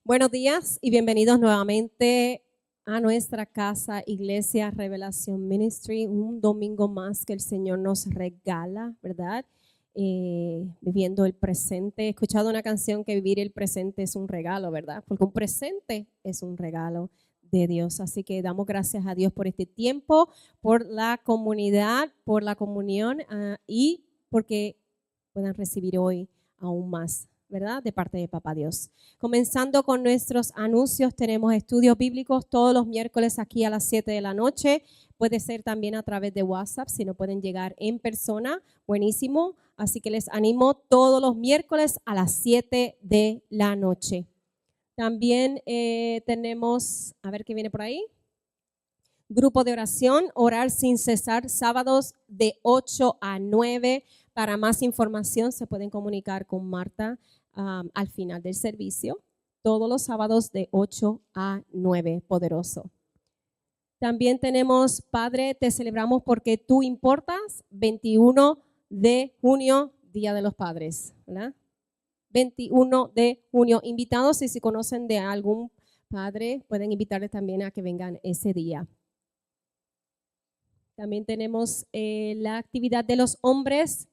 Buenos días y bienvenidos nuevamente a nuestra casa, Iglesia Revelación Ministry. Un domingo más que el Señor nos regala, ¿verdad? Viviendo el presente. He escuchado una canción que vivir el presente es un regalo, ¿verdad? Porque un presente es un regalo de Dios. Así que damos gracias a Dios por este tiempo, por la comunidad, por la comunión y porque puedan recibir hoy aún más, ¿verdad? De parte de Papá Dios. Comenzando con nuestros anuncios, tenemos estudios bíblicos todos los miércoles aquí a las 7 de la noche. Puede ser también a través de WhatsApp, si no pueden llegar en persona, buenísimo. Así que les animo todos los miércoles a las 7 de la noche. También tenemos, a ver qué viene por ahí. Grupo de oración, orar sin cesar, sábados de 8 a 9. Para más información se pueden comunicar con Marta al final del servicio. Todos los sábados de 8 a 9, poderoso. También tenemos, Padre, te celebramos porque tú importas, 21 de junio, Día de los Padres, ¿verdad? 21 de junio. Invitados, y si conocen de algún padre, pueden invitarles también a que vengan ese día. También tenemos la actividad de los hombres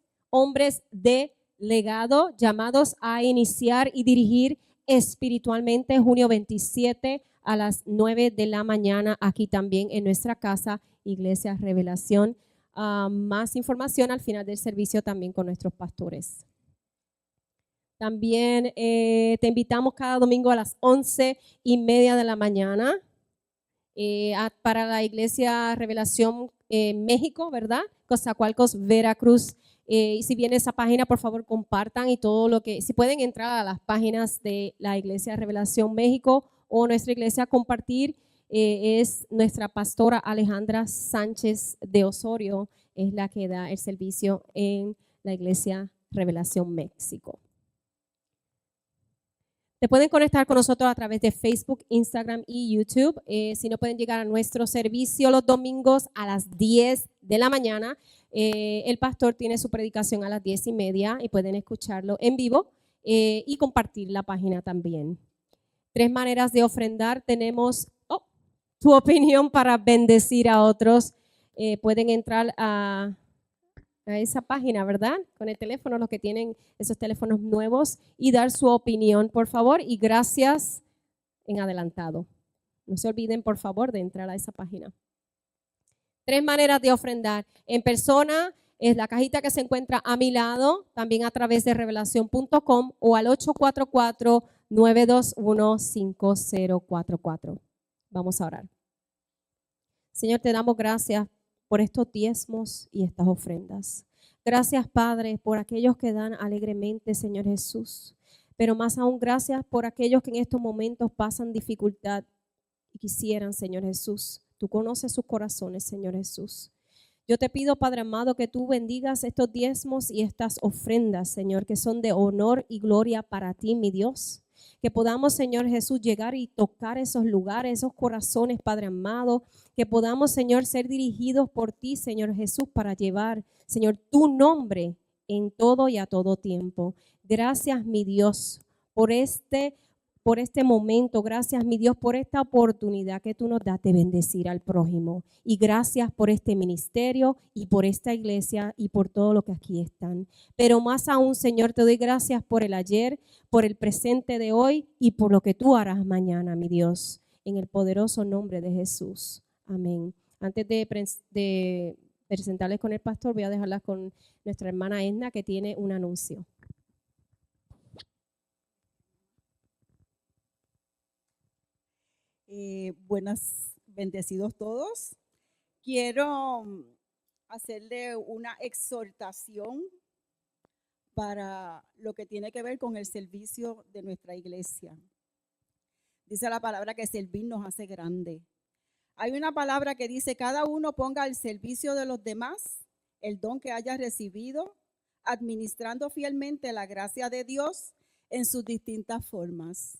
de legado, llamados a iniciar y dirigir espiritualmente, junio 27 a las 9 de la mañana, aquí también en nuestra casa, Iglesia Revelación. Más información al final del servicio también con nuestros pastores. También te invitamos cada domingo a las 11:30 de la mañana para la Iglesia Revelación México, ¿verdad? Coatzacoalcos, Veracruz. Y si viene esa página, por favor, compartan y todo lo que, si pueden entrar a las páginas de la Iglesia Revelación México o nuestra iglesia, compartir. Es nuestra pastora Alejandra Sánchez de Osorio, es la que da el servicio en la Iglesia Revelación México. Te pueden conectar con nosotros a través de Facebook, Instagram y YouTube. Si no pueden llegar a nuestro servicio los domingos a las 10 de la mañana, el pastor tiene su predicación a las 10:30 y pueden escucharlo en vivo y compartir la página también. 3 maneras de ofrendar. Tenemos tu opinión para bendecir a otros. Pueden entrar a esa página, ¿verdad? Con el teléfono, los que tienen esos teléfonos nuevos, y dar su opinión, por favor, y gracias en adelantado. No se olviden, por favor, de entrar a esa página. 3 maneras de ofrendar. En persona, es la cajita que se encuentra a mi lado, también a través de revelación.com o al 844-921-5044. Vamos a orar. Señor, te damos gracias por estos diezmos y estas ofrendas. Gracias, Padre, por aquellos que dan alegremente, Señor Jesús. Pero más aún, gracias por aquellos que en estos momentos pasan dificultad y quisieran, Señor Jesús. Tú conoces sus corazones, Señor Jesús. Yo te pido, Padre amado, que tú bendigas estos diezmos y estas ofrendas, Señor, que son de honor y gloria para ti, mi Dios. Que podamos, Señor Jesús, llegar y tocar esos lugares, esos corazones, Padre amado. Que podamos, Señor, ser dirigidos por ti, Señor Jesús, para llevar, Señor, tu nombre en todo y a todo tiempo. Gracias, mi Dios, por este momento. Gracias, mi Dios, por esta oportunidad que tú nos das de bendecir al prójimo. Y gracias por este ministerio y por esta iglesia y por todo lo que aquí están. Pero más aún, Señor, te doy gracias por el ayer, por el presente de hoy y por lo que tú harás mañana, mi Dios. En el poderoso nombre de Jesús. Amén. Antes de presentarles con el pastor, voy a dejarlas con nuestra hermana Edna, que tiene un anuncio. Buenas, bendecidos todos. Quiero hacerle una exhortación para lo que tiene que ver con el servicio de nuestra iglesia. Dice la palabra que servir nos hace grande. Hay una palabra que dice: cada uno ponga al servicio de los demás el don que haya recibido, administrando fielmente la gracia de Dios en sus distintas formas.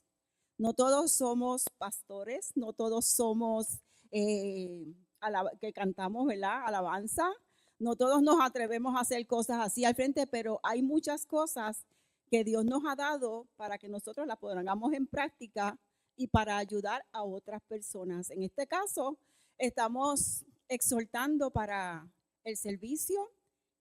No todos somos pastores, no todos somos que cantamos, ¿verdad?, alabanza. No todos nos atrevemos a hacer cosas así al frente, pero hay muchas cosas que Dios nos ha dado para que nosotros la pongamos en práctica y para ayudar a otras personas. En este caso, estamos exhortando para el servicio,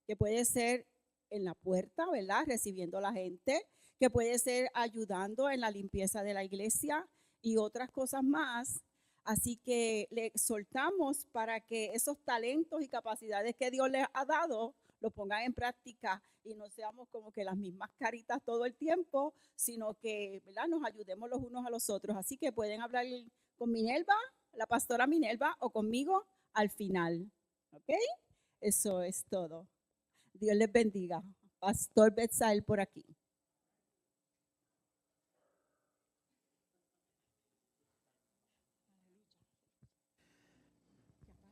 que puede ser en la puerta, ¿verdad? Recibiendo a la gente, que puede ser ayudando en la limpieza de la iglesia y otras cosas más. Así que le exhortamos para que esos talentos y capacidades que Dios les ha dado lo pongan en práctica y no seamos como que las mismas caritas todo el tiempo, sino que, ¿verdad?, nos ayudemos los unos a los otros. Así que pueden hablar con Minerva, la pastora Minerva, o conmigo al final. ¿Ok? Eso es todo. Dios les bendiga. Pastor Betsael por aquí.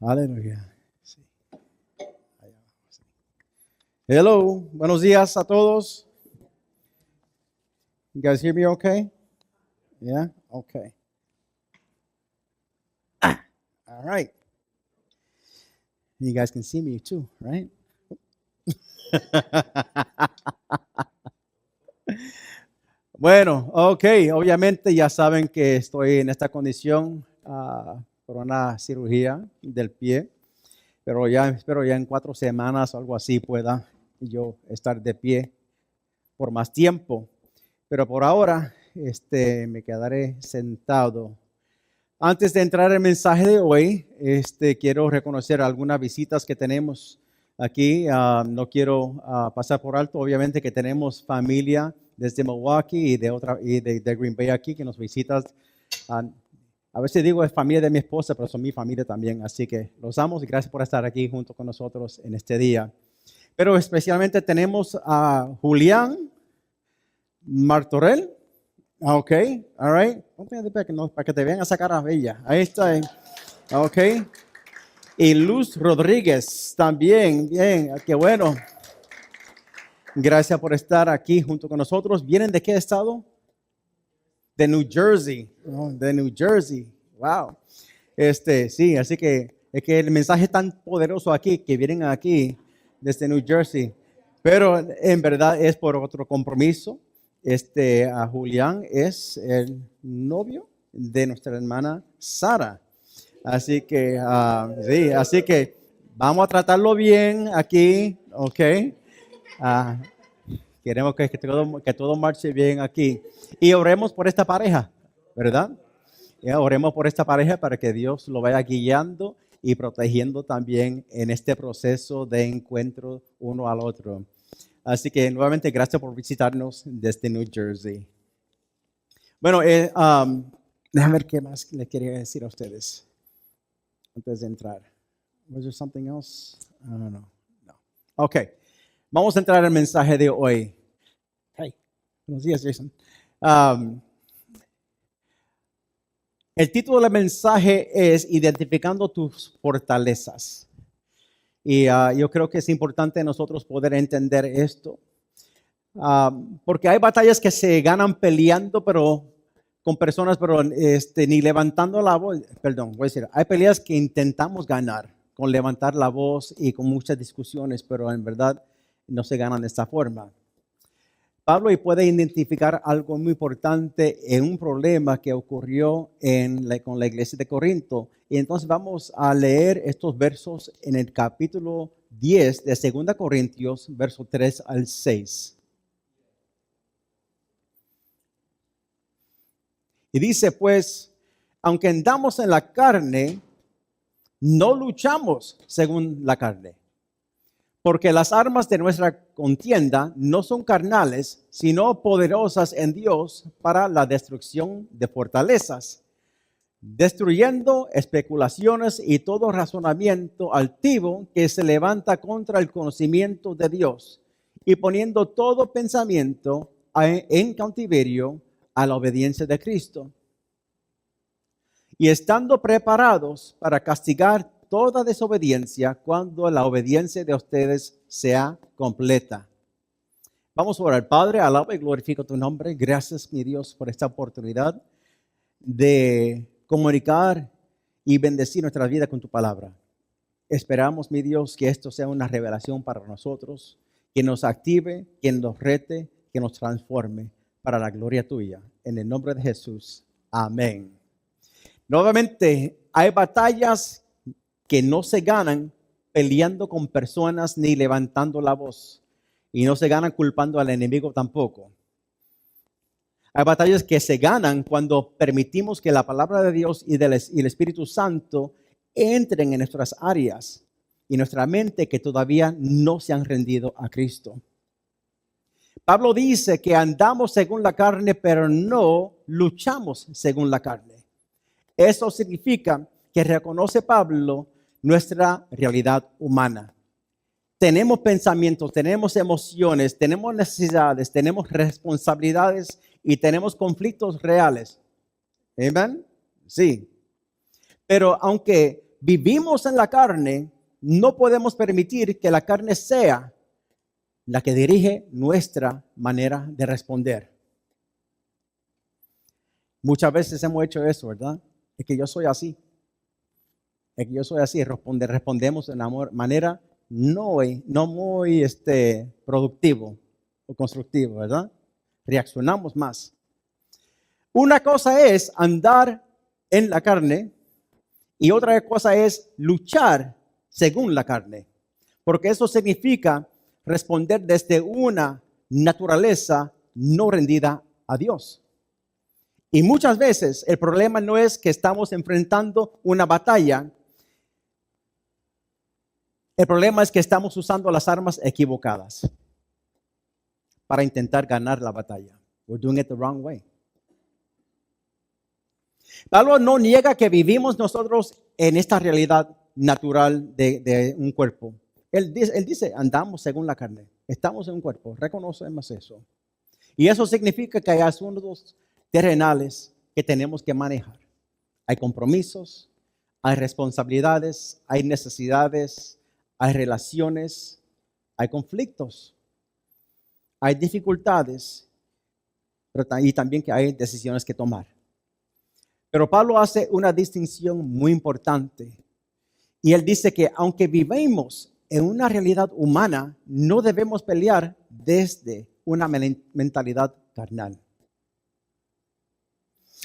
Aleluya. Sí. Hello, buenos días a todos. You guys hear me okay? Yeah? Okay. All right. You guys can see me too, right? Bueno, okay. Obviamente ya saben que estoy en esta condición por una cirugía del pie, pero ya espero ya en 4 semanas o algo así pueda yo estar de pie por más tiempo. Pero por ahora me quedaré sentado. Antes de entrar al mensaje de hoy, quiero reconocer algunas visitas que tenemos aquí. No quiero pasar por alto, obviamente, que tenemos familia desde Milwaukee y de Green Bay aquí que nos visitan. A veces digo es familia de mi esposa, pero son mi familia también. Así que los amo y gracias por estar aquí junto con nosotros en este día. Pero especialmente tenemos a Julián Martorell. Ok, all right. Para que te vean esa cara bella. Ahí está. Ok. Y Luz Rodríguez también. Bien, qué bueno. Gracias por estar aquí junto con nosotros. ¿Vienen de qué estado? De New Jersey. Oh, de New Jersey. Wow. Sí, así que es que el mensaje es tan poderoso aquí que vienen aquí desde New Jersey. Pero en verdad es por otro compromiso. A Julián es el novio de nuestra hermana Sara. Así que, sí, así que vamos a tratarlo bien aquí, ¿ok? Queremos que todo marche bien aquí. Y oremos por esta pareja, ¿verdad? Oremos por esta pareja para que Dios lo vaya guiando y protegiendo también en este proceso de encuentro uno al otro. Así que nuevamente gracias por visitarnos desde New Jersey. Bueno, déjame ver qué más les quería decir a ustedes antes de entrar. Was there something else? I don't know. No. Ok, vamos a entrar al mensaje de hoy. Hey, buenos días, Jason. El título del mensaje es Identificando tus fortalezas. Y yo creo que es importante nosotros poder entender esto. Porque hay batallas que se ganan peleando, pero con personas, pero ni levantando la voz. Perdón, voy a decir, hay peleas que intentamos ganar con levantar la voz y con muchas discusiones, pero en verdad no se ganan de esta forma. Pablo puede identificar algo muy importante en un problema que ocurrió con la iglesia de Corinto. Y entonces vamos a leer estos versos en el capítulo 10 de 2 Corintios, versos 3 al 6. Y dice, pues, aunque andamos en la carne, no luchamos según la carne. Porque las armas de nuestra contienda no son carnales, sino poderosas en Dios para la destrucción de fortalezas, destruyendo especulaciones y todo razonamiento altivo que se levanta contra el conocimiento de Dios, y poniendo todo pensamiento en cautiverio a la obediencia de Cristo. Y estando preparados para castigar toda desobediencia cuando la obediencia de ustedes sea completa. Vamos a orar. Padre, alaba y glorifico tu nombre. Gracias, mi Dios, por esta oportunidad de comunicar y bendecir nuestra vida con tu palabra. Esperamos, mi Dios, que esto sea una revelación para nosotros, que nos active, que nos rete, que nos transforme para la gloria tuya. En el nombre de Jesús. Amén. Nuevamente, hay batallas que no se ganan peleando con personas ni levantando la voz. Y no se ganan culpando al enemigo tampoco. Hay batallas que se ganan cuando permitimos que la palabra de Dios y el Espíritu Santo entren en nuestras áreas y nuestra mente que todavía no se han rendido a Cristo. Pablo dice que andamos según la carne, pero no luchamos según la carne. Eso significa que reconoce Pablo nuestra realidad humana. Tenemos pensamientos, tenemos emociones, tenemos necesidades, tenemos responsabilidades y tenemos conflictos reales. ¿Amén? Sí. Pero aunque vivimos en la carne, no podemos permitir que la carne sea la que dirige nuestra manera de responder. Muchas veces hemos hecho eso, ¿verdad? Es que yo soy así. Es que yo soy así. Respondemos de una manera no muy productivo o constructivo, ¿verdad? Reaccionamos más. Una cosa es andar en la carne y otra cosa es luchar según la carne. Porque eso significa responder desde una naturaleza no rendida a Dios. Y muchas veces el problema no es que estamos enfrentando una batalla. El problema es que estamos usando las armas equivocadas para intentar ganar la batalla. We're doing it the wrong way. Pablo no niega que vivimos nosotros en esta realidad natural de un cuerpo. Él dice, andamos según la carne. Estamos en un cuerpo, reconocemos eso. Y eso significa que hay asuntos terrenales que tenemos que manejar. Hay compromisos, hay responsabilidades, hay necesidades, hay relaciones, hay conflictos, hay dificultades, y también que hay decisiones que tomar. Pero Pablo hace una distinción muy importante. Y él dice que aunque vivimos en una realidad humana, no debemos pelear desde una mentalidad carnal.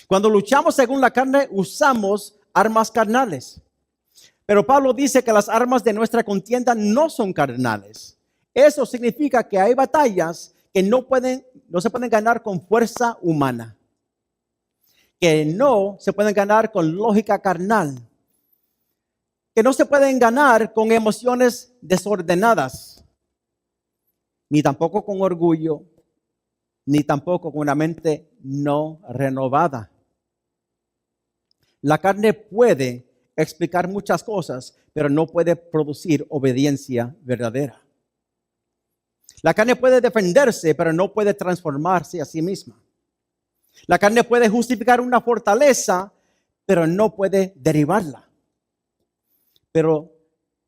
Cuando luchamos según la carne, usamos armas carnales. Pero Pablo dice que las armas de nuestra contienda no son carnales. Eso significa que hay batallas que no se pueden ganar con fuerza humana. Que no se pueden ganar con lógica carnal. Que no se pueden ganar con emociones desordenadas. Ni tampoco con orgullo. Ni tampoco con una mente no renovada. La carne puede explicar muchas cosas, pero no puede producir obediencia verdadera. La carne puede defenderse, pero no puede transformarse a sí misma. La carne puede justificar una fortaleza, pero no puede derribarla. Pero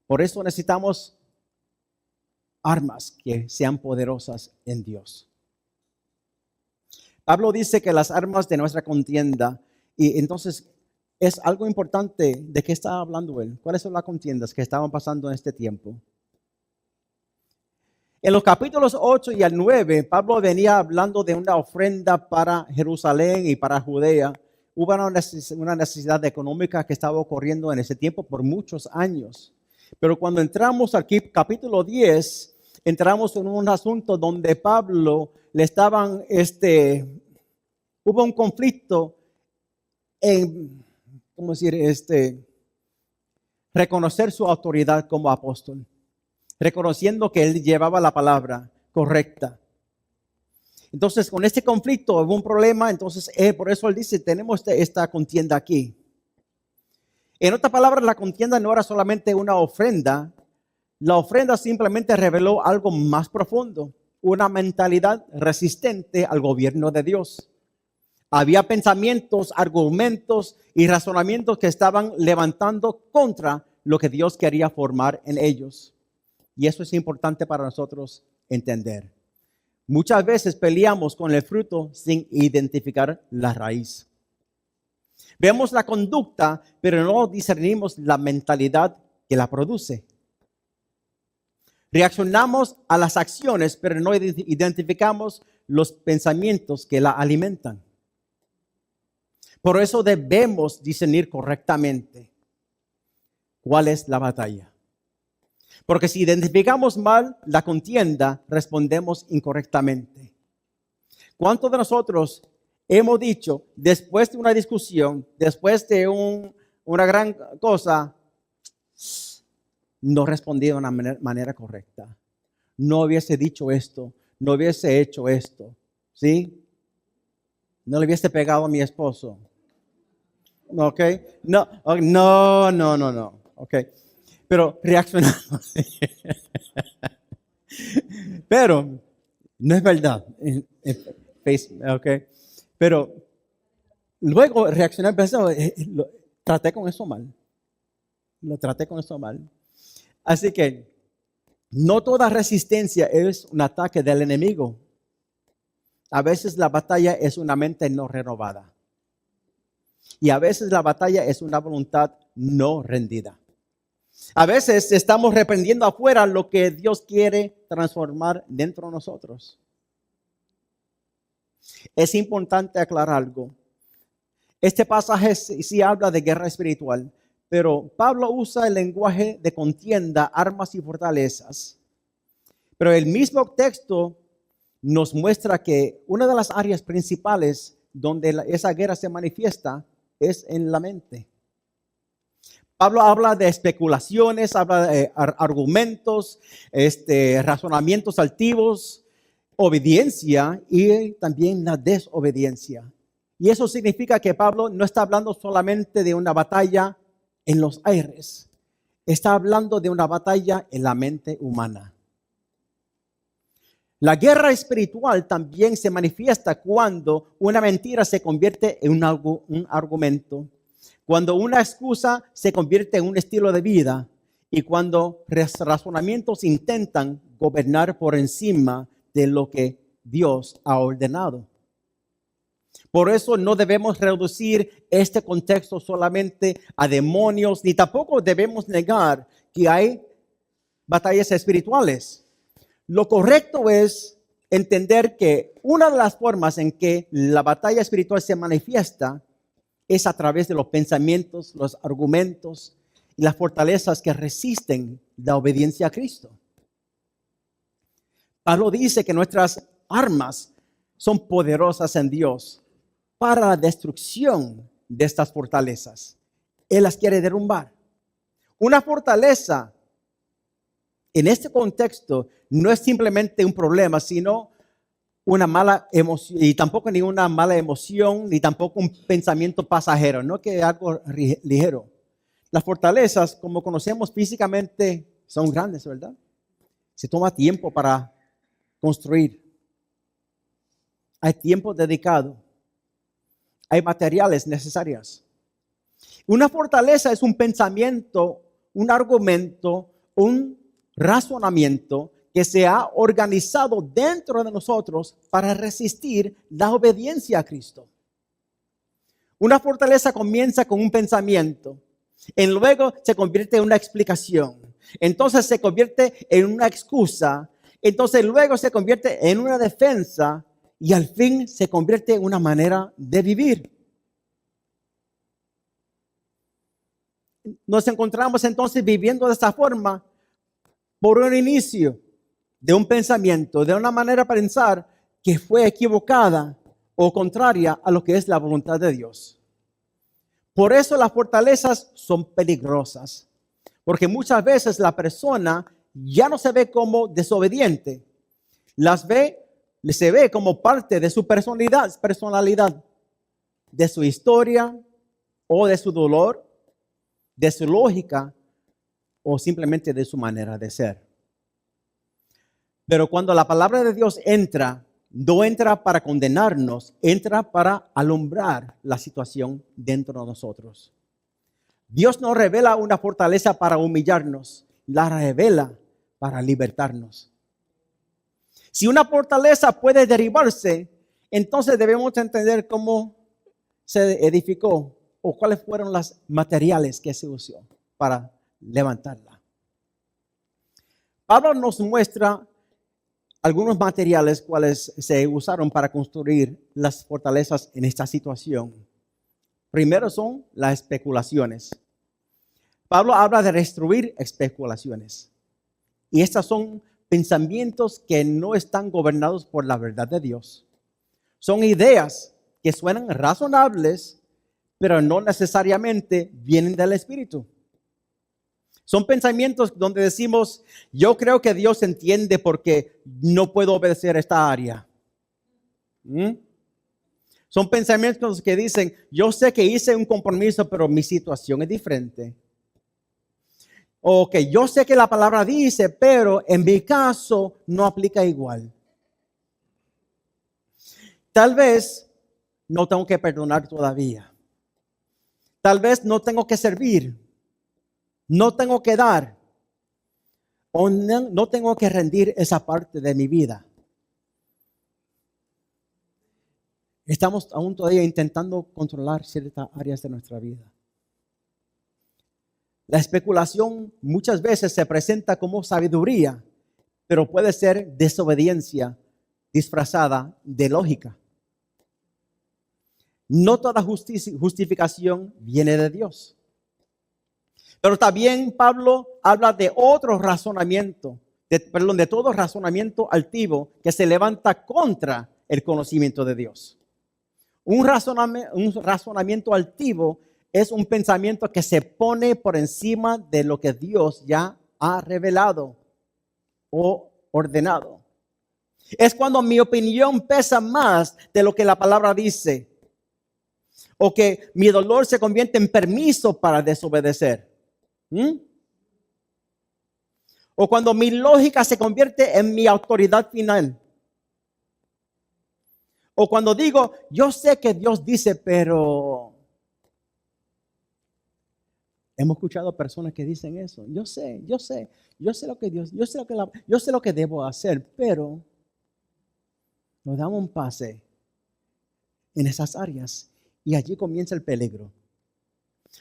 por eso necesitamos armas que sean poderosas en Dios. Pablo dice que las armas de nuestra contienda, y entonces es algo importante de qué está hablando él. ¿Cuáles son las contiendas que estaban pasando en este tiempo? En los capítulos 8 y al 9, Pablo venía hablando de una ofrenda para Jerusalén y para Judea. Hubo una necesidad económica que estaba ocurriendo en ese tiempo por muchos años. Pero cuando entramos aquí, capítulo 10, entramos en un asunto donde Pablo le estaban, hubo un conflicto en, reconocer su autoridad como apóstol, reconociendo que él llevaba la palabra correcta. Entonces, con este conflicto hubo un problema, entonces por eso él dice, tenemos esta contienda aquí. En otras palabras, la contienda no era solamente una ofrenda, la ofrenda simplemente reveló algo más profundo, una mentalidad resistente al gobierno de Dios. Había pensamientos, argumentos y razonamientos que estaban levantando contra lo que Dios quería formar en ellos. Y eso es importante para nosotros entender. Muchas veces peleamos con el fruto sin identificar la raíz. Vemos la conducta, pero no discernimos la mentalidad que la produce. Reaccionamos a las acciones, pero no identificamos los pensamientos que la alimentan. Por eso debemos discernir correctamente cuál es la batalla. Porque si identificamos mal la contienda, respondemos incorrectamente. ¿Cuántos de nosotros hemos dicho, después de una discusión, después de una gran cosa, no respondí de una manera correcta? No hubiese dicho esto, no hubiese hecho esto, ¿sí? No le hubiese pegado a mi esposo. ¿Ok? No, ¿ok? Pero reaccionamos. Pero no es verdad. ¿Ok? Pero luego reaccionar, traté con eso mal. Lo traté con eso mal. Así que no toda resistencia es un ataque del enemigo. A veces la batalla es una mente no renovada. Y a veces la batalla es una voluntad no rendida. A veces estamos reprendiendo afuera lo que Dios quiere transformar dentro de nosotros. Es importante aclarar algo. Este pasaje sí habla de guerra espiritual, pero Pablo usa el lenguaje de contienda, armas y fortalezas. Pero el mismo texto nos muestra que una de las áreas principales donde esa guerra se manifiesta es en la mente. Pablo habla de especulaciones, habla de argumentos, razonamientos altivos, obediencia y también la desobediencia. Y eso significa que Pablo no está hablando solamente de una batalla en los aires, está hablando de una batalla en la mente humana. La guerra espiritual también se manifiesta cuando una mentira se convierte en un argumento, cuando una excusa se convierte en un estilo de vida y cuando razonamientos intentan gobernar por encima de lo que Dios ha ordenado. Por eso no debemos reducir este contexto solamente a demonios, ni tampoco debemos negar que hay batallas espirituales. Lo correcto es entender que una de las formas en que la batalla espiritual se manifiesta es a través de los pensamientos, los argumentos y las fortalezas que resisten la obediencia a Cristo. Pablo dice que nuestras armas son poderosas en Dios para la destrucción de estas fortalezas. Él las quiere derrumbar. Una fortaleza en este contexto no es simplemente un problema, sino una mala emoción, y tampoco ni una mala emoción, ni tampoco un pensamiento pasajero, no que algo ligero. Las fortalezas, como conocemos físicamente, son grandes, ¿verdad? Se toma tiempo para construir. Hay tiempo dedicado. Hay materiales necesarios. Una fortaleza es un pensamiento, un argumento, un razonamiento que se ha organizado dentro de nosotros para resistir la obediencia a Cristo. Una fortaleza comienza con un pensamiento, y luego se convierte en una explicación, entonces se convierte en una excusa, entonces luego se convierte en una defensa y al fin se convierte en una manera de vivir. Nos encontramos entonces viviendo de esta forma por un inicio de un pensamiento, de una manera de pensar que fue equivocada o contraria a lo que es la voluntad de Dios. Por eso las fortalezas son peligrosas, porque muchas veces la persona ya no se ve como desobediente, se ve como parte de su personalidad, de su historia o de su dolor, de su lógica o simplemente de su manera de ser. Pero cuando la palabra de Dios entra, no entra para condenarnos, entra para alumbrar la situación dentro de nosotros. Dios no revela una fortaleza para humillarnos, la revela para libertarnos. Si una fortaleza puede derribarse, entonces debemos entender cómo se edificó o cuáles fueron los materiales que se usó para levantarla. Pablo nos muestra algunos materiales cuales se usaron para construir las fortalezas en esta situación. Primero son las especulaciones. Pablo habla de destruir especulaciones. Y estas son pensamientos que no están gobernados por la verdad de Dios. Son ideas que suenan razonables, pero no necesariamente vienen del Espíritu. Son pensamientos donde decimos, yo creo que Dios entiende porque no puedo obedecer esta área. Son pensamientos que dicen, yo sé que hice un compromiso, pero mi situación es diferente. O que yo sé que la palabra dice, pero en mi caso no aplica igual. Tal vez no tengo que perdonar todavía. Tal vez no tengo que servir. No tengo que dar. O no tengo que rendir esa parte de mi vida. Estamos aún todavía intentando controlar ciertas áreas de nuestra vida. La especulación muchas veces se presenta como sabiduría, pero puede ser desobediencia disfrazada de lógica. No toda justificación viene de Dios. Pero también Pablo habla de otro razonamiento, de todo razonamiento altivo que se levanta contra el conocimiento de Dios. Un razonamiento altivo es un pensamiento que se pone por encima de lo que Dios ya ha revelado o ordenado. Es cuando mi opinión pesa más de lo que la palabra dice. O que mi dolor se convierte en permiso para desobedecer. O cuando mi lógica se convierte en mi autoridad final. O cuando digo, yo sé que Dios dice, pero... Hemos escuchado personas que dicen eso. Yo sé lo que Dios, yo sé lo que debo hacer, pero nos damos un pase en esas áreas y allí comienza el peligro.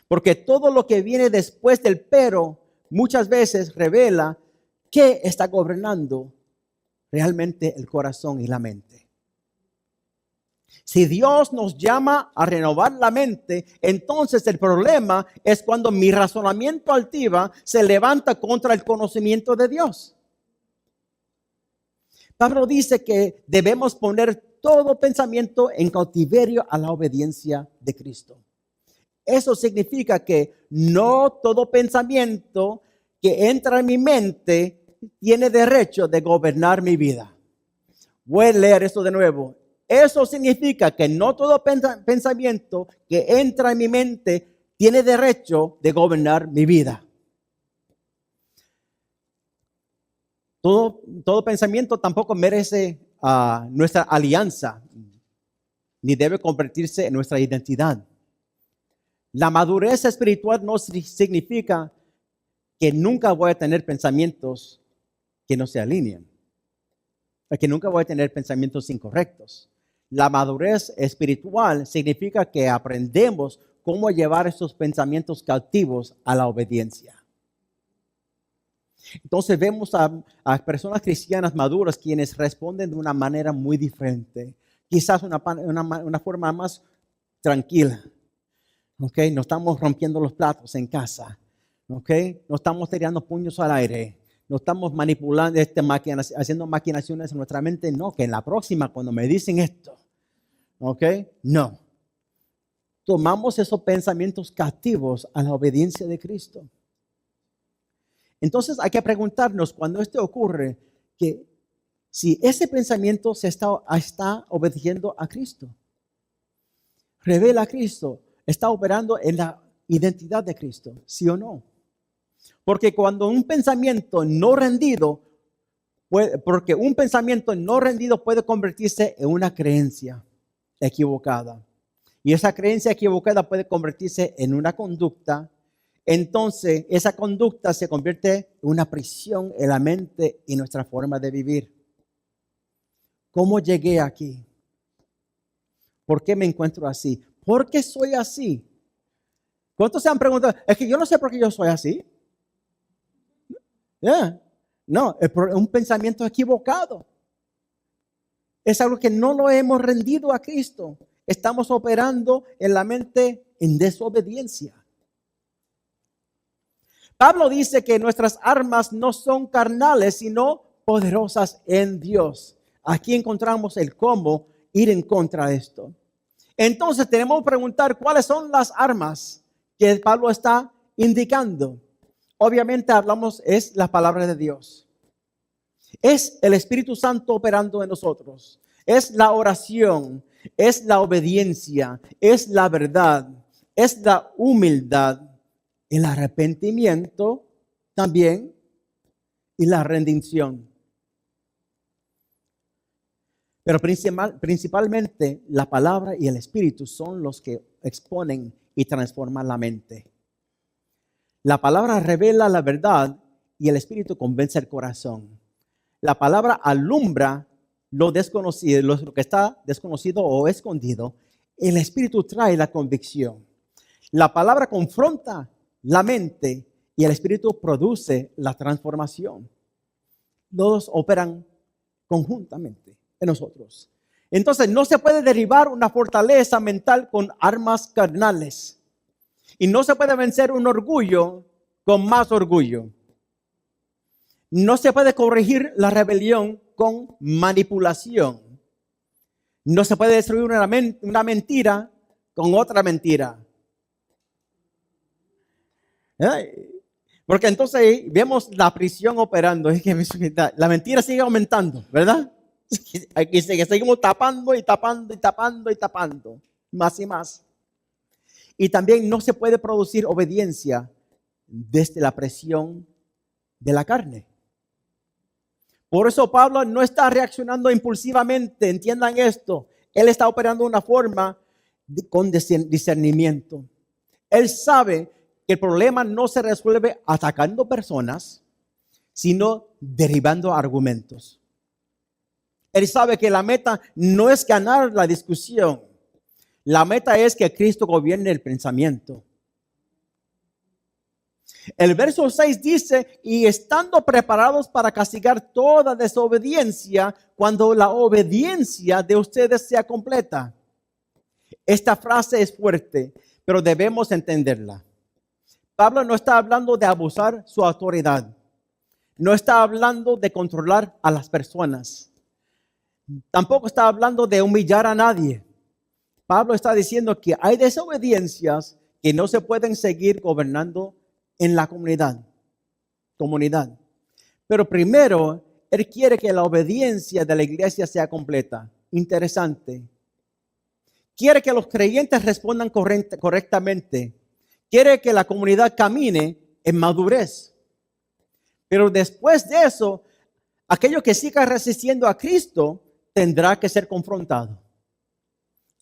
Porque todo lo que viene después del pero muchas veces revela qué está gobernando realmente el corazón y la mente. Si Dios nos llama a renovar la mente, entonces el problema es cuando mi razonamiento altivo se levanta contra el conocimiento de Dios. Pablo dice que debemos poner todo pensamiento en cautiverio a la obediencia de Cristo. Eso significa que no todo pensamiento que entra en mi mente tiene derecho de gobernar mi vida. Voy a leer esto de nuevo. Eso significa que no todo pensamiento que entra en mi mente tiene derecho de gobernar mi vida. Todo pensamiento tampoco merece nuestra alianza, ni debe convertirse en nuestra identidad. La madurez espiritual no significa que nunca voy a tener pensamientos que no se alineen, que nunca voy a tener pensamientos incorrectos. La madurez espiritual significa que aprendemos cómo llevar esos pensamientos cautivos a la obediencia. Entonces vemos a personas cristianas maduras quienes responden de una manera muy diferente. Quizás una forma más tranquila. Okay, no estamos rompiendo los platos en casa. Okay, no estamos tirando puños al aire. No estamos manipulando haciendo maquinaciones en nuestra mente. No, que en la próxima cuando me dicen esto. Okay, no. Tomamos esos pensamientos cautivos a la obediencia de Cristo. Entonces hay que preguntarnos cuando esto ocurre, que si ese pensamiento se está obedeciendo a Cristo, revela a Cristo, está operando en la identidad de Cristo, ¿sí o no? Porque cuando un pensamiento no rendido, puede convertirse en una creencia equivocada. Y esa creencia equivocada puede convertirse en una conducta. Entonces, esa conducta se convierte en una prisión en la mente y nuestra forma de vivir. ¿Cómo llegué aquí? ¿Por qué me encuentro así? ¿Por qué soy así? ¿Cuántos se han preguntado? Es que yo no sé por qué yo soy así. No, es un pensamiento equivocado. Es algo que no lo hemos rendido a Cristo. Estamos operando en la mente en desobediencia. Pablo dice que nuestras armas no son carnales, sino poderosas en Dios. Aquí encontramos el cómo ir en contra de esto. Entonces tenemos que preguntar cuáles son las armas que Pablo está indicando. Obviamente es la palabra de Dios. Es el Espíritu Santo operando en nosotros. Es la oración, es la obediencia, es la verdad, es la humildad, el arrepentimiento también y la rendición. Pero principalmente la palabra y el Espíritu son los que exponen y transforman la mente. La palabra revela la verdad y el Espíritu convence el corazón. La palabra alumbra lo desconocido, lo que está desconocido o escondido. El Espíritu trae la convicción. La palabra confronta la mente y el Espíritu produce la transformación. Los operan conjuntamente en nosotros. Entonces no se puede derribar una fortaleza mental con armas carnales. Y no se puede vencer un orgullo con más orgullo. No se puede corregir la rebelión con manipulación. No se puede destruir una mentira con otra mentira. Porque entonces vemos la prisión operando. Es que la mentira sigue aumentando, ¿verdad? Aquí seguimos tapando y tapando y tapando y tapando. Más y más. Y también no se puede producir obediencia desde la presión de la carne. Por eso Pablo no está reaccionando impulsivamente, entiendan esto. Él está operando de una forma con discernimiento. Él sabe que el problema no se resuelve atacando personas, sino derribando argumentos. Él sabe que la meta no es ganar la discusión. La meta es que Cristo gobierne el pensamiento. El verso 6 dice, y estando preparados para castigar toda desobediencia cuando la obediencia de ustedes sea completa. Esta frase es fuerte, pero debemos entenderla. Pablo no está hablando de abusar su autoridad. No está hablando de controlar a las personas. Tampoco está hablando de humillar a nadie. Pablo está diciendo que hay desobediencias que no se pueden seguir gobernando en la comunidad. Pero primero, él quiere que la obediencia de la iglesia sea completa. Interesante. Quiere que los creyentes respondan correctamente. Quiere que la comunidad camine en madurez. Pero después de eso, aquello que siga resistiendo a Cristo tendrá que ser confrontado.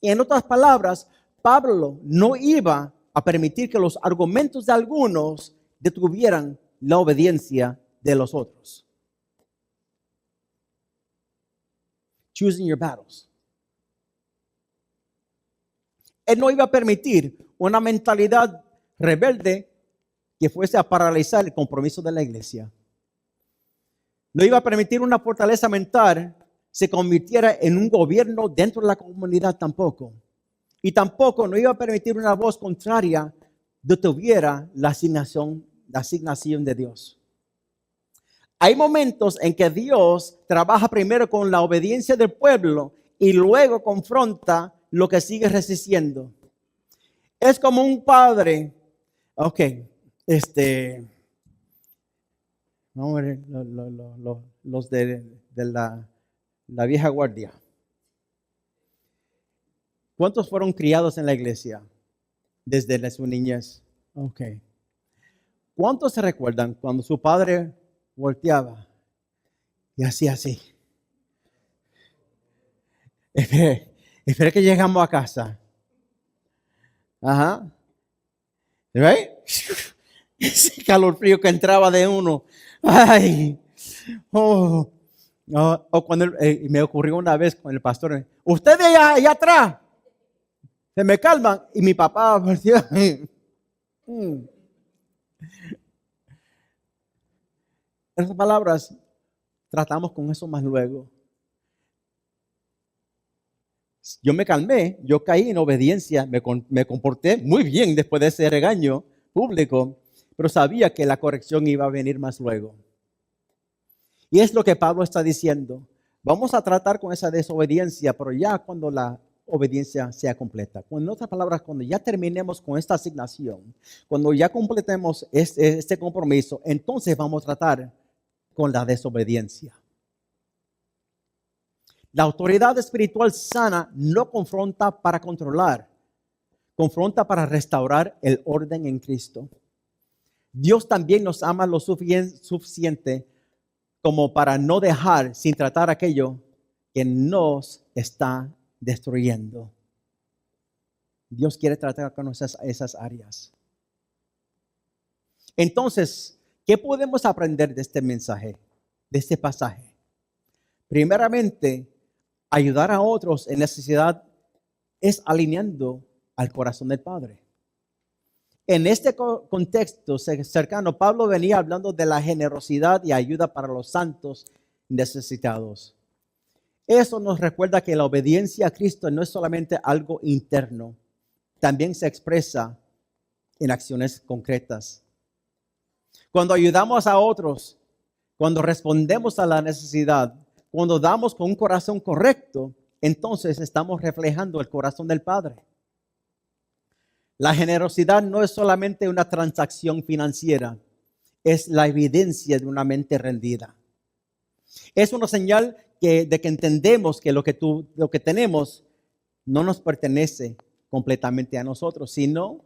Y en otras palabras, Pablo no iba a permitir que los argumentos de algunos detuvieran la obediencia de los otros. Choosing your battles. Él no iba a permitir una mentalidad rebelde que fuese a paralizar el compromiso de la iglesia. No iba a permitir una fortaleza mental se convirtiera en un gobierno dentro de la comunidad tampoco. Y tampoco no iba a permitir una voz contraria detuviera la asignación de Dios. Hay momentos en que Dios trabaja primero con la obediencia del pueblo y luego confronta lo que sigue resistiendo. Es como un padre. Vamos a ver los de la vieja guardia. ¿Cuántos fueron criados en la iglesia desde su niñez? ¿Cuántos se recuerdan cuando su padre volteaba y hacía así? Espera que llegamos a casa. Ajá. ¿Ve? Ese calor frío que entraba de uno. Ay. O cuando me ocurrió una vez con el pastor. Ustedes allá atrás. Se me calman. Y mi papá decía. En otras palabras, tratamos con eso más luego. Yo me calmé, yo caí en obediencia, me comporté muy bien después de ese regaño público, pero sabía que la corrección iba a venir más luego. Y es lo que Pablo está diciendo. Vamos a tratar con esa desobediencia, pero ya cuando la obediencia sea completa. En otras palabras, cuando ya terminemos con esta asignación, cuando ya completemos este compromiso, entonces vamos a tratar con la desobediencia. La autoridad espiritual sana no confronta para controlar, confronta para restaurar el orden en Cristo. Dios también nos ama lo suficiente como para no dejar sin tratar aquello que nos está destruyendo. Dios quiere tratar con esas áreas. Entonces, ¿qué podemos aprender de este mensaje, de este pasaje? Primeramente, ayudar a otros en necesidad es alineando al corazón del Padre. En este contexto cercano, Pablo venía hablando de la generosidad y ayuda para los santos necesitados. Eso nos recuerda que la obediencia a Cristo no es solamente algo interno, también se expresa en acciones concretas. Cuando ayudamos a otros, cuando respondemos a la necesidad, cuando damos con un corazón correcto, entonces estamos reflejando el corazón del Padre. La generosidad no es solamente una transacción financiera, es la evidencia de una mente rendida. Es una señal de que entendemos que lo que tenemos no nos pertenece completamente a nosotros, sino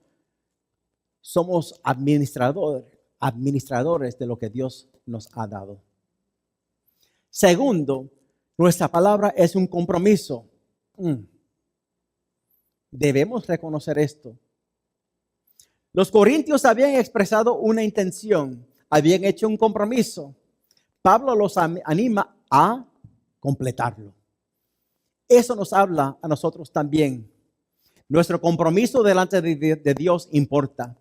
somos administradores de lo que Dios nos ha dado. Segundo, nuestra palabra es un compromiso. Debemos reconocer esto. Los corintios habían expresado una intención, habían hecho un compromiso. Pablo los anima a completarlo. Eso nos habla a nosotros también. Nuestro compromiso delante de Dios importa.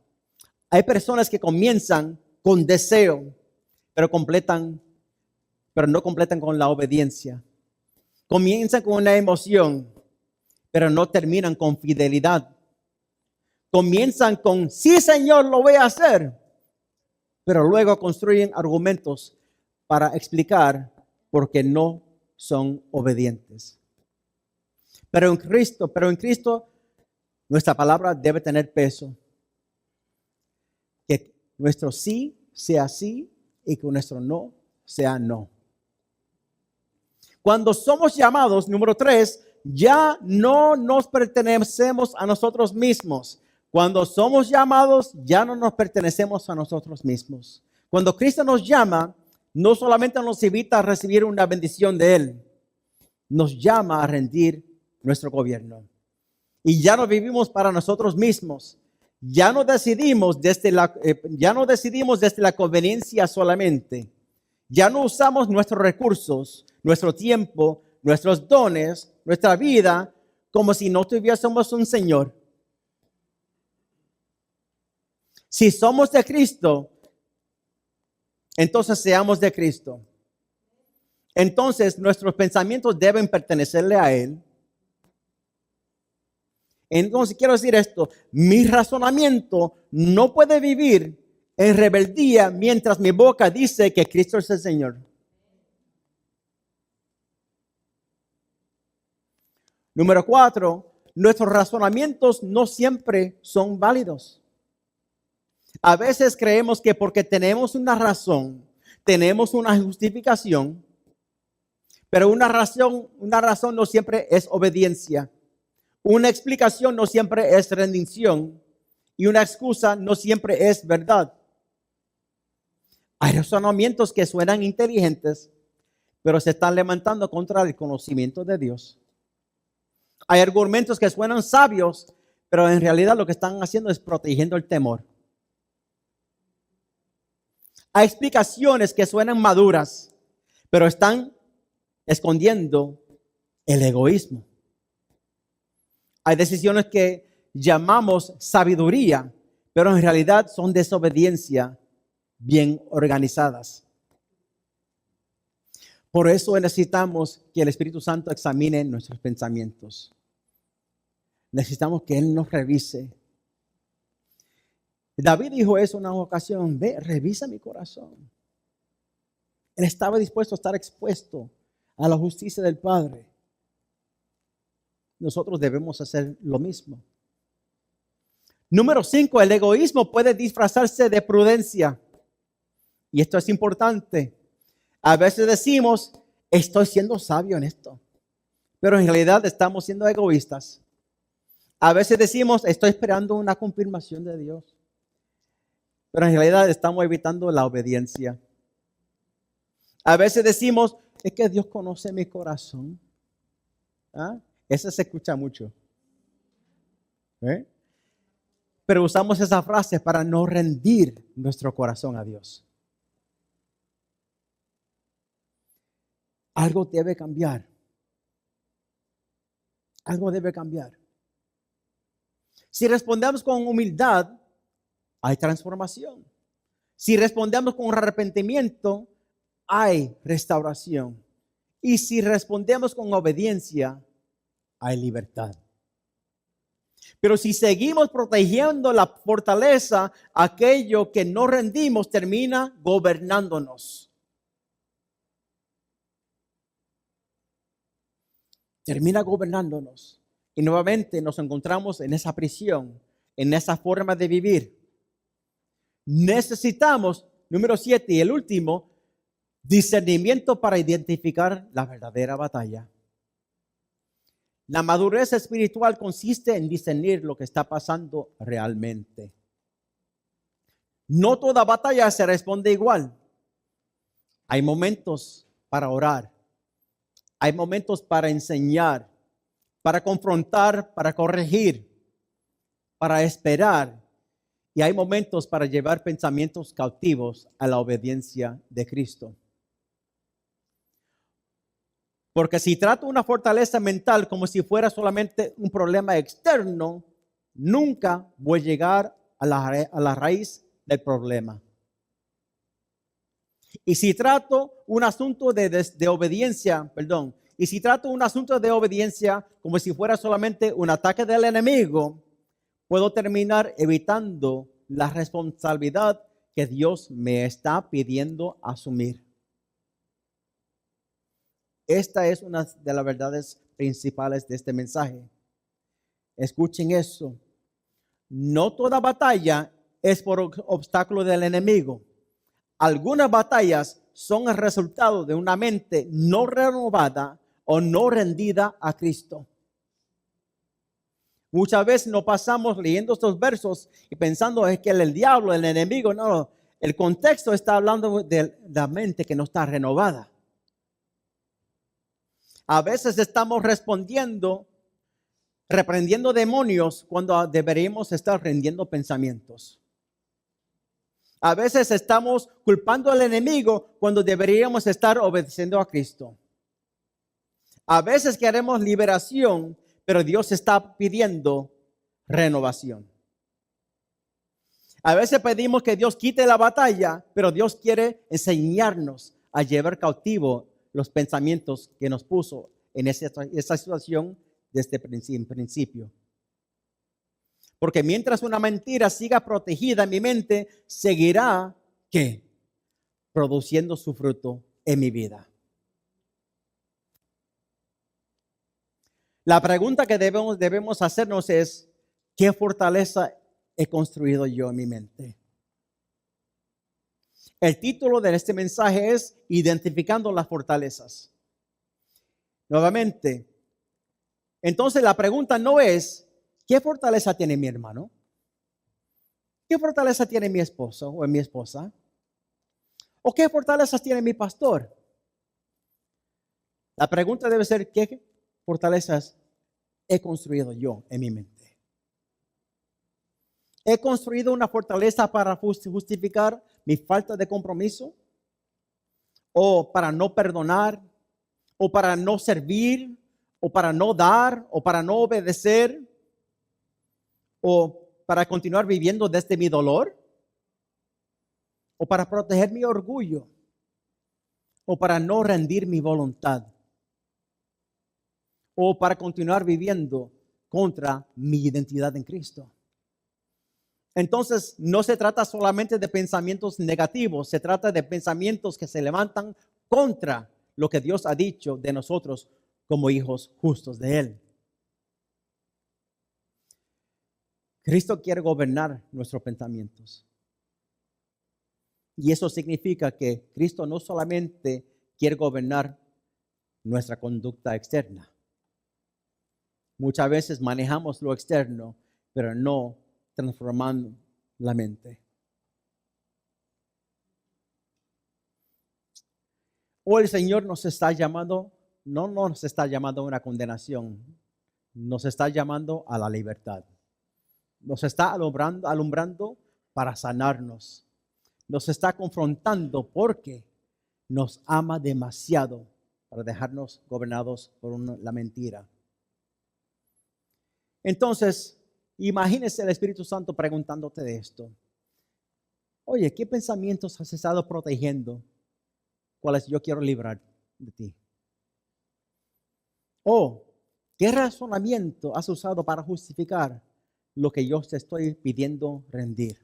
Hay personas que comienzan con deseo, pero no completan con la obediencia. Comienzan con una emoción, pero no terminan con fidelidad. Comienzan con, sí Señor, lo voy a hacer, pero luego construyen argumentos para explicar por qué no son obedientes. Pero en Cristo, nuestra palabra debe tener peso. Que nuestro sí sea sí y que nuestro no sea no. Cuando somos llamados, número 3, ya no nos pertenecemos a nosotros mismos. Cuando somos llamados, ya no nos pertenecemos a nosotros mismos. Cuando Cristo nos llama, no solamente nos invita a recibir una bendición de Él, nos llama a rendir nuestro gobierno. Y ya no vivimos para nosotros mismos. Ya no decidimos desde la conveniencia solamente. Ya no usamos nuestros recursos, nuestro tiempo, nuestros dones, nuestra vida, como si no tuviésemos un Señor. Si somos de Cristo, entonces seamos de Cristo. Entonces nuestros pensamientos deben pertenecerle a Él. Entonces quiero decir esto, mi razonamiento no puede vivir en rebeldía mientras mi boca dice que Cristo es el Señor. Número 4, nuestros razonamientos no siempre son válidos. A veces creemos que porque tenemos una razón, tenemos una justificación, pero una razón no siempre es obediencia. Una explicación no siempre es rendición y una excusa no siempre es verdad. Hay razonamientos que suenan inteligentes, pero se están levantando contra el conocimiento de Dios. Hay argumentos que suenan sabios, pero en realidad lo que están haciendo es protegiendo el temor. Hay explicaciones que suenan maduras, pero están escondiendo el egoísmo. Hay decisiones que llamamos sabiduría, pero en realidad son desobediencia bien organizadas. Por eso necesitamos que el Espíritu Santo examine nuestros pensamientos. necesitamos que Él nos revise. David dijo eso en una ocasión: ve, revisa mi corazón. Él estaba dispuesto a estar expuesto a la justicia del Padre. Nosotros debemos hacer lo mismo. Número 5, el egoísmo puede disfrazarse de prudencia. Y esto es importante. A veces decimos: estoy siendo sabio en esto, pero en realidad estamos siendo egoístas. A veces decimos: estoy esperando una confirmación de Dios, pero en realidad estamos evitando la obediencia. A veces decimos: es que Dios conoce mi corazón. ¿Ah? Eso se escucha mucho. Pero usamos esa frase para no rendir nuestro corazón a Dios. Algo debe cambiar. Algo debe cambiar. Si respondemos con humildad, hay transformación. Si respondemos con arrepentimiento, hay restauración. Y si respondemos con obediencia, hay libertad. Pero si seguimos protegiendo la fortaleza, aquello que no rendimos termina gobernándonos. Termina gobernándonos. Y nuevamente nos encontramos en esa prisión, en esa forma de vivir. Necesitamos, número 7 y el último, discernimiento para identificar la verdadera batalla. La madurez espiritual consiste en discernir lo que está pasando realmente. No toda batalla se responde igual. Hay momentos para orar. Hay momentos para enseñar, para confrontar, para corregir, para esperar. Y hay momentos para llevar pensamientos cautivos a la obediencia de Cristo. Porque si trato una fortaleza mental como si fuera solamente un problema externo, nunca voy a llegar a la raíz del problema. Y si trato un asunto de obediencia, y si trato un asunto de obediencia como si fuera solamente un ataque del enemigo, puedo terminar evitando la responsabilidad que Dios me está pidiendo asumir. Esta es una de las verdades principales de este mensaje. Escuchen eso. No toda batalla es por obstáculo del enemigo. Algunas batallas son el resultado de una mente no renovada o no rendida a Cristo. Muchas veces nos pasamos leyendo estos versos y pensando es que el diablo, el enemigo, no. El contexto está hablando de la mente que no está renovada. A veces estamos reprendiendo demonios cuando deberíamos estar rendiendo pensamientos. A veces estamos culpando al enemigo cuando deberíamos estar obedeciendo a Cristo. A veces queremos liberación, pero Dios está pidiendo renovación. A veces pedimos que Dios quite la batalla, pero Dios quiere enseñarnos a llevar cautivo los pensamientos que nos puso en esa situación desde el principio. Porque mientras una mentira siga protegida en mi mente, seguirá, ¿qué? Produciendo su fruto en mi vida. La pregunta que debemos hacernos es: ¿qué fortaleza he construido yo en mi mente? El título de este mensaje es Identificando las fortalezas. Nuevamente, entonces la pregunta no es ¿qué fortaleza tiene mi hermano? ¿Qué fortaleza tiene mi esposo o mi esposa? ¿O qué fortalezas tiene mi pastor? La pregunta debe ser ¿qué fortalezas he construido yo en mi mente? ¿He construido una fortaleza para justificar mi falta de compromiso? ¿O para no perdonar? ¿O para no servir? ¿O para no dar? ¿O para no obedecer? ¿O para continuar viviendo desde mi dolor? ¿O para proteger mi orgullo? ¿O para no rendir mi voluntad? ¿O para continuar viviendo contra mi identidad en Cristo. Entonces, no se trata solamente de pensamientos negativos, se trata de pensamientos que se levantan contra lo que Dios ha dicho de nosotros como hijos justos de Él. Cristo quiere gobernar nuestros pensamientos. Y eso significa que Cristo no solamente quiere gobernar nuestra conducta externa. Muchas veces manejamos lo externo, pero no transformando la mente. Hoy el Señor nos está llamando, no nos está llamando a una condenación, nos está llamando a la libertad. Nos está alumbrando para sanarnos. Nos está confrontando porque nos ama demasiado para dejarnos gobernados por la mentira. Entonces, imagínese el Espíritu Santo preguntándote de esto. Oye, ¿qué pensamientos has estado protegiendo? ¿Cuáles yo quiero librar de ti? ¿O qué razonamiento has usado para justificar lo que yo te estoy pidiendo rendir?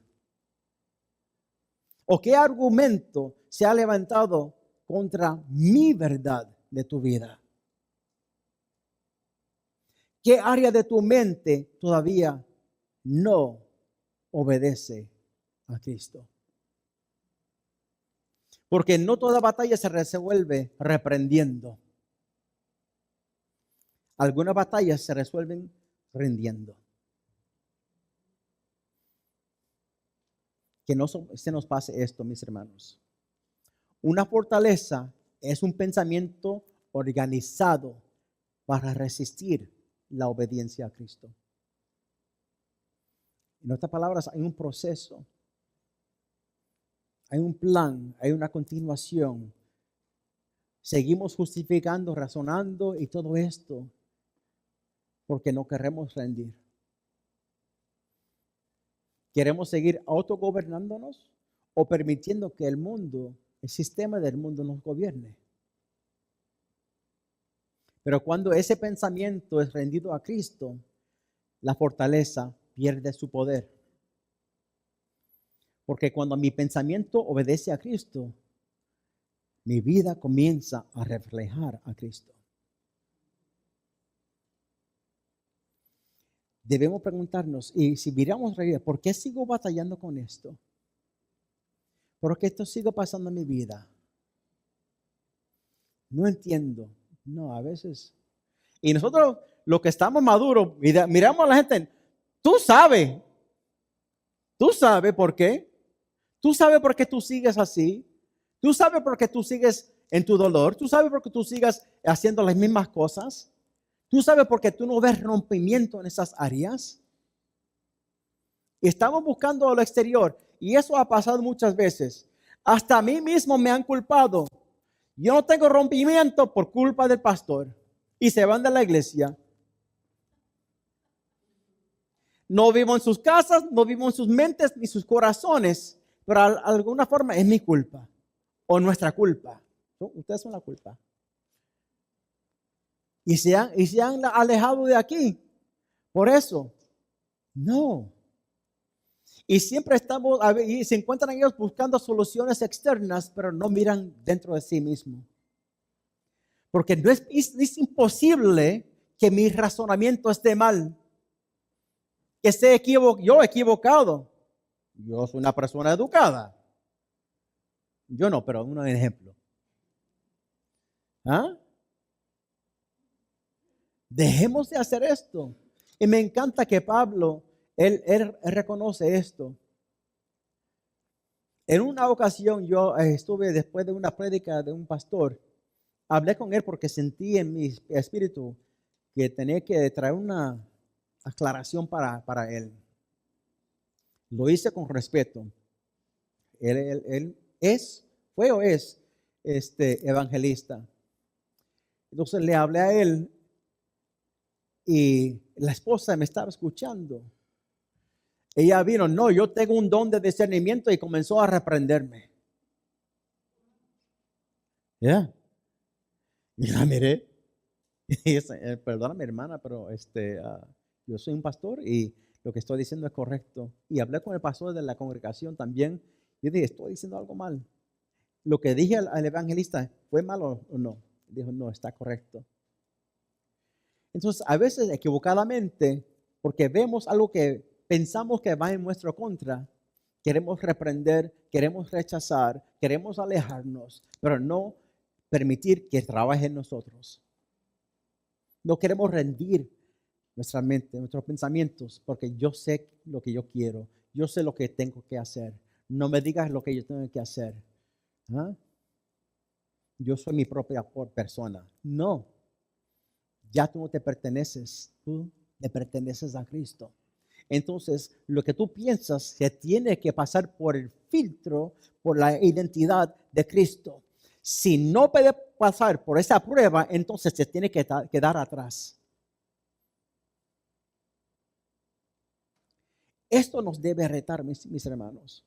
¿O qué argumento se ha levantado contra mi verdad de tu vida? ¿Qué área de tu mente todavía no obedece a Cristo? Porque no toda batalla se resuelve reprendiendo. Algunas batallas se resuelven rindiendo. Que no se nos pase esto, mis hermanos. Una fortaleza es un pensamiento organizado para resistir la obediencia a Cristo. En otras palabras, hay un proceso, hay un plan, hay una continuación. Seguimos justificando, razonando y todo esto porque no queremos rendir. ¿Queremos seguir autogobernándonos o permitiendo que el mundo, el sistema del mundo nos gobierne? Pero cuando ese pensamiento es rendido a Cristo, la fortaleza pierde su poder. Porque cuando mi pensamiento obedece a Cristo, mi vida comienza a reflejar a Cristo. Debemos preguntarnos, y si miramos realidad, ¿por qué sigo batallando con esto? ¿Por qué esto sigue pasando en mi vida? No entiendo. No, a veces. Y nosotros, los que estamos maduros, miramos a la gente, tú sabes por qué. Tú sabes por qué tú sigues así. Tú sabes por qué tú sigues en tu dolor. Tú sabes por qué tú sigues haciendo las mismas cosas. Tú sabes por qué tú no ves rompimiento en esas áreas. Y estamos buscando a lo exterior. Y eso ha pasado muchas veces. Hasta a mí mismo me han culpado. Yo no tengo rompimiento por culpa del pastor. Y se van de la iglesia. No vivo en sus casas, no vivo en sus mentes ni sus corazones. Pero de alguna forma es mi culpa. O nuestra culpa. Ustedes son la culpa. Y se han alejado de aquí. Por eso. No. Y siempre y se encuentran ellos buscando soluciones externas, pero no miran dentro de sí mismos. Porque no es imposible que mi razonamiento esté mal. Que esté yo equivocado. Yo soy una persona educada. Yo no, pero un ejemplo. ¿Ah? Dejemos de hacer esto. Y me encanta que Pablo, él reconoce esto. En una ocasión yo estuve después de una prédica de un pastor. Hablé con él porque sentí en mi espíritu que tenía que traer una aclaración para él. Lo hice con respeto. Él fue o es evangelista. Entonces le hablé a él y la esposa me estaba escuchando. Ella vino, no, yo tengo un don de discernimiento y comenzó a reprenderme. Ya. Y la miré. Y perdóname, hermana, pero yo soy un pastor y lo que estoy diciendo es correcto. Y hablé con el pastor de la congregación también. Yo dije, estoy diciendo algo mal. Lo que dije al evangelista, ¿fue malo o no? Dijo, no, está correcto. Entonces, a veces equivocadamente, porque vemos algo que pensamos que va en nuestra contra, queremos reprender, queremos rechazar, queremos alejarnos, pero no permitir que trabaje en nosotros. No queremos rendir nuestra mente, nuestros pensamientos, porque yo sé lo que yo quiero, yo sé lo que tengo que hacer. No me digas lo que yo tengo que hacer. ¿Ah? Yo soy mi propia persona. No, ya tú no te perteneces, tú le perteneces a Cristo. Entonces, lo que tú piensas se tiene que pasar por el filtro, por la identidad de Cristo. Si no puede pasar por esa prueba, entonces se tiene que quedar atrás. Esto nos debe retar, mis hermanos,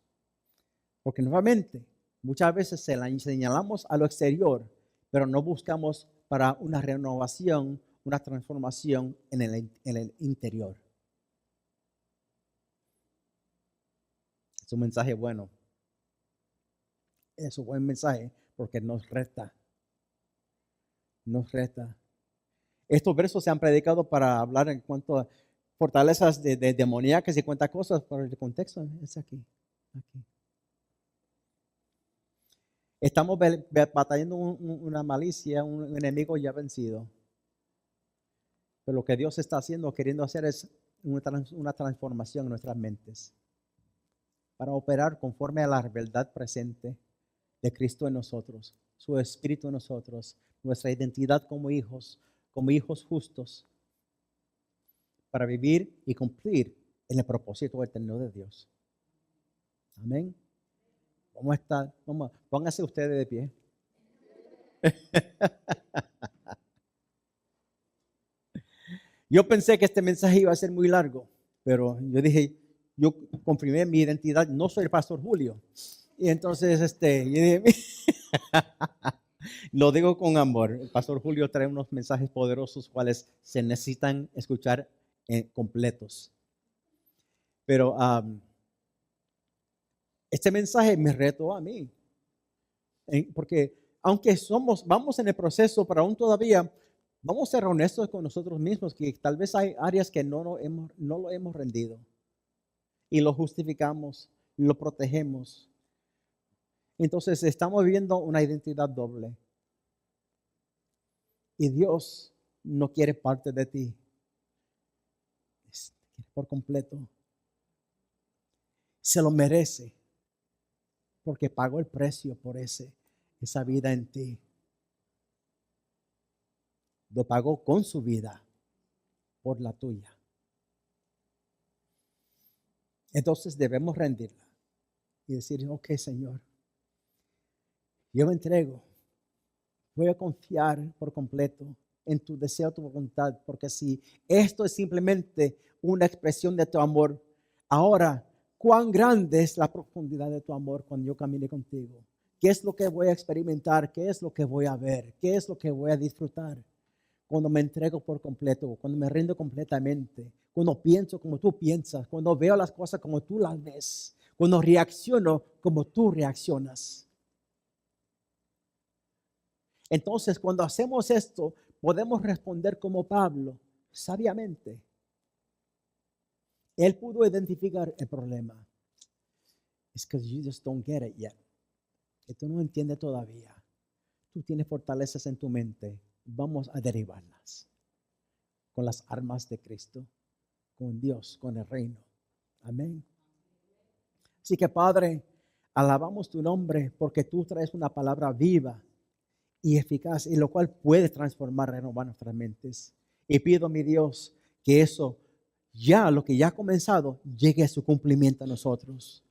porque nuevamente, muchas veces se la señalamos a lo exterior, pero no buscamos para una renovación, una transformación en el interior. Es un mensaje bueno. Es un buen mensaje porque nos reta. Nos reta. Estos versos se han predicado para hablar en cuanto a fortalezas de demoníacas y cuantas cosas, pero el contexto es aquí. Estamos batallando una malicia, un enemigo ya vencido. Pero lo que Dios está haciendo, queriendo hacer es una transformación en nuestras mentes para operar conforme a la verdad presente de Cristo en nosotros, su Espíritu en nosotros, nuestra identidad como hijos justos, para vivir y cumplir en el propósito eterno de Dios. Amén. Vamos a estar, pónganse ustedes de pie. Yo pensé que este mensaje iba a ser muy largo, pero yo dije, yo confirmé mi identidad, no soy el pastor Julio. Y entonces, yo dije, lo digo con amor. El pastor Julio trae unos mensajes poderosos cuales se necesitan escuchar completos. Pero este mensaje me retó a mí. Porque aunque vamos en el proceso, pero aún todavía vamos a ser honestos con nosotros mismos, que tal vez hay áreas que no lo hemos rendido. Y lo justificamos, lo protegemos. Entonces estamos viviendo una identidad doble. Y Dios no quiere parte de ti por completo. Se lo merece porque pagó el precio por esa vida en ti. Lo pagó con su vida por la tuya. Entonces debemos rendirla y decir, ok, Señor, yo me entrego. Voy a confiar por completo en tu deseo, tu voluntad, porque si esto es simplemente una expresión de tu amor, ahora, ¿cuán grande es la profundidad de tu amor cuando yo camine contigo? ¿Qué es lo que voy a experimentar? ¿Qué es lo que voy a ver? ¿Qué es lo que voy a disfrutar? Cuando me entrego por completo, cuando me rindo completamente, cuando pienso como tú piensas, cuando veo las cosas como tú las ves, cuando reacciono como tú reaccionas. Entonces, cuando hacemos esto, podemos responder como Pablo, sabiamente. Él pudo identificar el problema. It's because you just don't get it yet. Que tú no entiendes todavía. Tú tienes fortalezas en tu mente. Vamos a derribarlas con las armas de Cristo, con Dios, con el reino. Amén. Así que, Padre, alabamos tu nombre porque tú traes una palabra viva y eficaz, y lo cual puede transformar, renovar nuestras mentes. Y pido, mi Dios, que eso lo que ya ha comenzado, llegue a su cumplimiento a nosotros.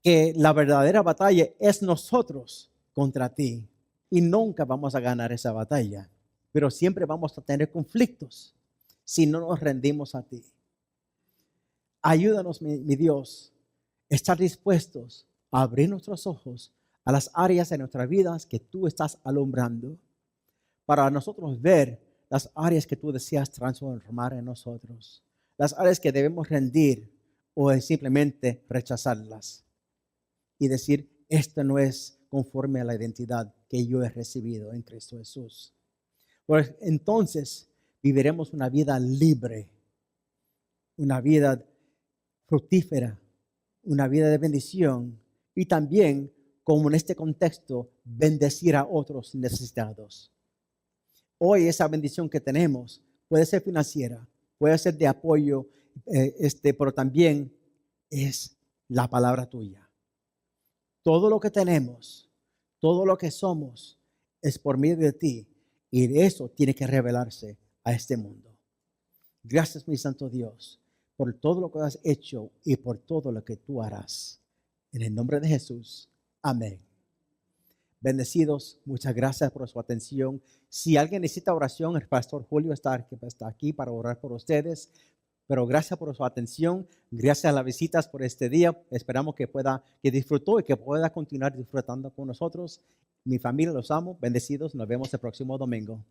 Que la verdadera batalla es nosotros contra ti. Y nunca vamos a ganar esa batalla. Pero siempre vamos a tener conflictos si no nos rendimos a ti. Ayúdanos, mi Dios, estar dispuestos a abrir nuestros ojos a las áreas de nuestras vidas que tú estás alumbrando, para nosotros ver las áreas que tú deseas transformar en nosotros, las áreas que debemos rendir o simplemente rechazarlas y decir, esto no es conforme a la identidad que yo he recibido en Cristo Jesús. Pues entonces viviremos una vida libre, una vida fructífera, una vida de bendición y también, como en este contexto, bendecir a otros necesitados. Hoy esa bendición que tenemos puede ser financiera, puede ser de apoyo, pero también es la palabra tuya. Todo lo que tenemos, todo lo que somos, es por medio de ti y eso tiene que revelarse a este mundo. Gracias, mi santo Dios, por todo lo que has hecho y por todo lo que tú harás. En el nombre de Jesús. Amén. Bendecidos, muchas gracias por su atención. Si alguien necesita oración, el pastor Julio está aquí para orar por ustedes. Pero gracias por su atención, gracias a las visitas por este día. Esperamos que disfrutó y que pueda continuar disfrutando con nosotros. Mi familia los amo, bendecidos. Nos vemos el próximo domingo.